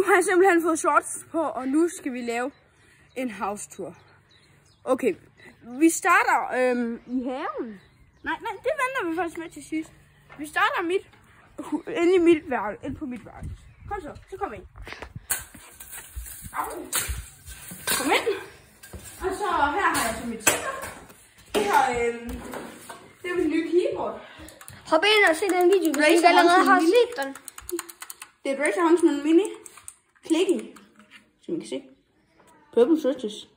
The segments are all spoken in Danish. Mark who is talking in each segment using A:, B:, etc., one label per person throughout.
A: har jeg simpelthen fået shorts på, og nu skal vi lave en house-tour. Okay, vi starter i haven. Nej, det venter vi faktisk med til sidst. Vi starter inde i mit værelse, inde på mit værelse. Kom så kom ind. Kom ind. Og så her har jeg så mit setup. Det er mit nye keyboard.
B: Hop ind og se den video, hvis I allerede har set den.
A: Det er et Razer Huntsman Mini Clicky, som I kan se. Purple switches.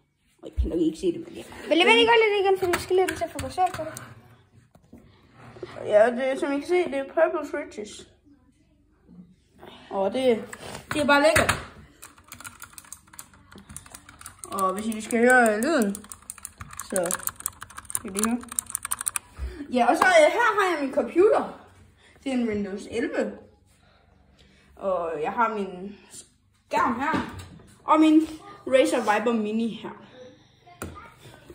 A: Jeg kan nok ikke se det, men ja.
B: Vil jeg ikke gøre lidt igen, for vi skal lidt til at fokusere på det.
A: Ja, det, som I kan se, det er purple switches. Og det er bare lækkert. Og hvis I skal høre lyden, så skal I høre. Ja, og så her har jeg min computer. Det er en Windows 11. Og jeg har min skærm her. Og min Razer Viper Mini her.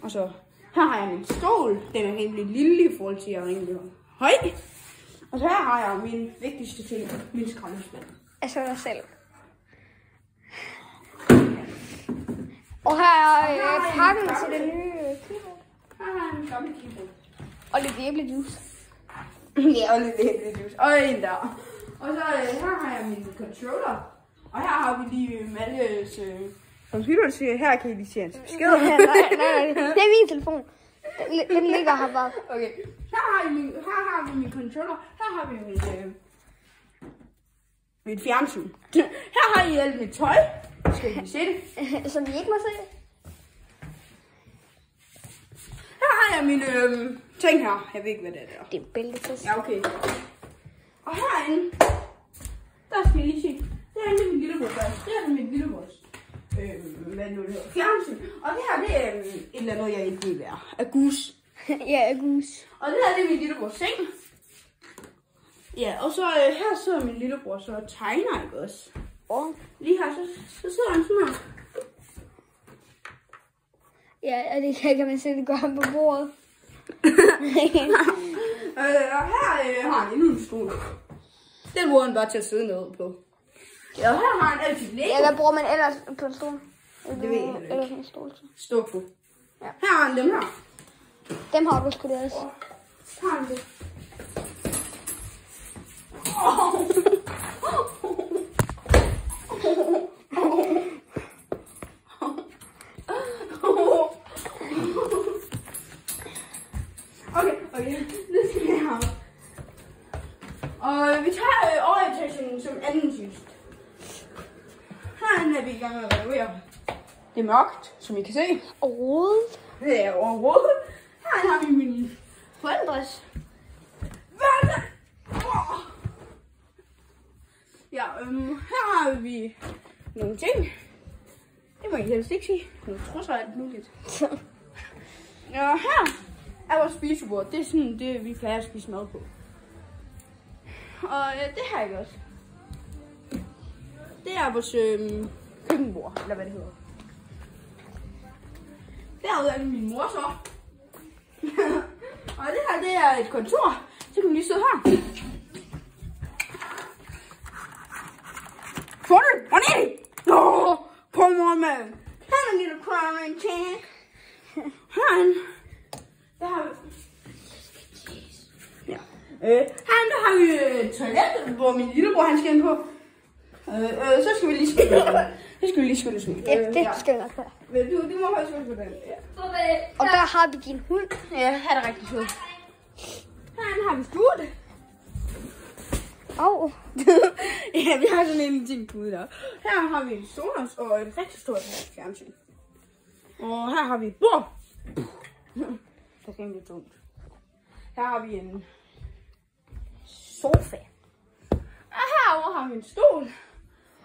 A: Og så her har jeg min stol. Den er rimelig lille i forhold til, at jeg er rimelig høj. Og så her har jeg min vigtigste ting, min skraldespand.
B: Altså dig selv. Og her er pakken til den nye keyboard.
A: Her har jeg min gamle keyboard.
B: Og lidt æblejuice.
A: Ja, og lidt æblejuice. Og en der. Og så her har jeg min controller. Og her har vi lige Malles computer. Her kan I lige se hans beskeder.
B: Nej, det er min telefon. Den ligger her bare.
A: Okay. Her har vi min controller. Her har vi mit fjernsyn. Her har I alt mit tøj. Skal I se det?
B: Som I ikke må se.
A: Her har jeg mine ting her. Jeg ved ikke, hvad det er der.
B: Det er bæltefisk.
A: Ja, okay. Og herinde, der skal I lige se. Det er min lillebror. Det er min lillebrors. Hvad nu det hedder? Fjernsyn. Og det her, det er et eller andet, jeg ikke ved være. Agus.
B: Ja, Agus.
A: Og det her, det er min lillebrors seng. Ja, og så her sidder min lillebror så og tegner, ikke også? Og lige her, så sidder han sådan her.
B: Ja, og det kan man se, det går ham på bordet.
A: Og her har han endnu en stol. Den bruger han bare til at sidde nede på. Ja, og her har han altid Lego.
B: Ja, hvad bruger man ellers på en stol?
A: Det ved jeg heller
B: ikke. En stol til.
A: Stå på. Ja. Her har han dem her.
B: Dem har du sgu da også.
A: Her har han det. Okay, nu skal vi have. Og vi tager overetagen som anden sidst. Herinde er vi i gang med at renovere. Det er mørkt, som I kan se.
B: Overhovedet.
A: Det er overhovedet. Her har vi min forældres. Ja, her har vi nogle ting. Det må I helst ikke sige. Nu tror jeg, det muligt. Ja, her er vores spisebord. Det er sådan det, vi plejer at spise mad på. Og det her ikke også. Det er vores køkkenbord, eller hvad det hedder. Derude er min mor så. Og det her, det er et kontor. Så kan man lige sidde her. Få det! Hvor er det? Kom on, man. Her er en lille quarantine. Herinde. Der har vi... Ja. Herinde der har vi toilet, hvor min lillebror han skal ind på. Så skal vi lige skylde os ud.
B: Ja, det skal vi nok være.
A: Du må faktisk skylde på den. Ja.
B: Og der har vi din hund.
A: Ja, her er det rigtig sød. Herinde har vi stuet. Ja, vi har sådan en ting pude der. Her har vi en Sonos og et rigtig stort fjernsyn. Og her har vi et bord. Det er rimelig tungt. Her har vi en sofa. Og herovre har vi en stol.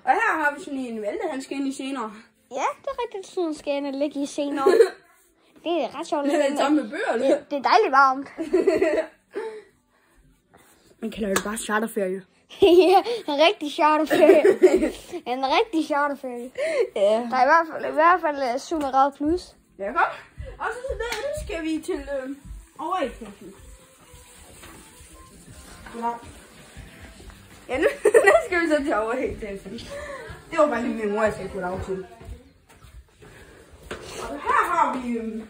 A: Og her har vi sådan en Malte, han skal ind i senere.
B: Ja, det er rigtigt, sådan skal jeg ligge i senere. Det er ret sjovt.
A: Det er det samme med bøger, eller?
B: Det er dejligt varmt.
A: Man kalder det bare charterferie.
B: Ja, en rigtig charterferie. En rigtig charterferie.
A: Ja.
B: Der er i hvert fald Sumerad Plus.
A: Ja, kom. Og så der skal vi til overetagen. Ja, nu skal vi så til overetagen. Det var faktisk min mor, jeg skal gå af til. Og her har vi 1,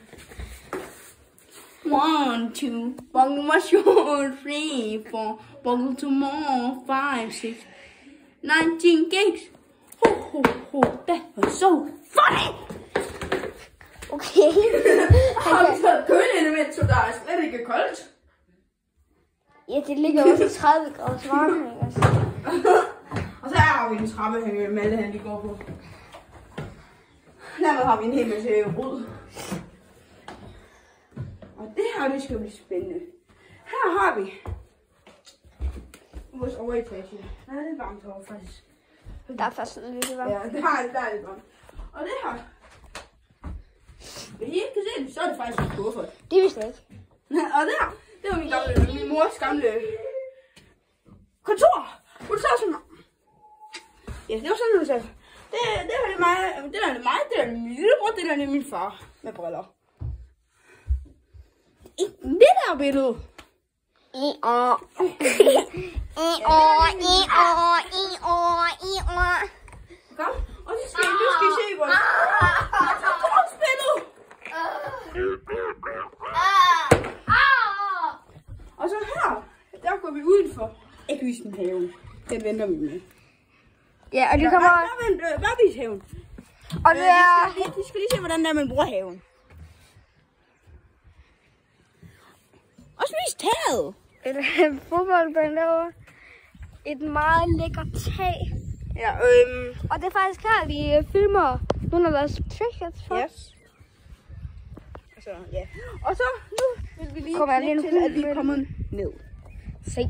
A: 2, buckle my short, 3, 4, buckle to more, 5, 6, 19 gigs. Ho, that was so funny!
B: Okay.
A: Har vi taget køleelement, så der er slet ikke koldt?
B: Ja, det ligger også i 30 graders varme, altså.
A: Og så her har vi en trappe, Malte han lige går på. Dernede har vi en hel masse rød. Og det her, det skal blive spændende. Her har vi vores overetage. Nej, det er varmt herovre faktisk.
B: Der er faktisk lidt varmt.
A: Ja, der er lidt varmt. Og det her, hvis I ikke kan se det, så er det faktisk en kuffert.
B: Det vidste jeg ikke.
A: Og det her, det var min mors gamle kontor. Hun så sådan, ja, det var sådan, hun sagde. Det er mig, det er min lillebror, det er min far med briller. Det der billede. Kom, og så skal I se vores billede. Og så her, der går vi udenfor Ægvissenhaven. Den venter vi med.
B: Ja, og det kommer...
A: Barbie's-haven.
B: Og det er...
A: De skal lige se, hvordan der man bruger haven. Og spise taget.
B: Et fodboldbane derovre. Et meget lækkert tag.
A: Ja,
B: Og det er faktisk her, vi filmer nogle af vores trickets for.
A: yes. Altså, ja. Og så nu vil vi lige
B: Kommer
A: klippe til, at vi er kommet ned.
B: Se.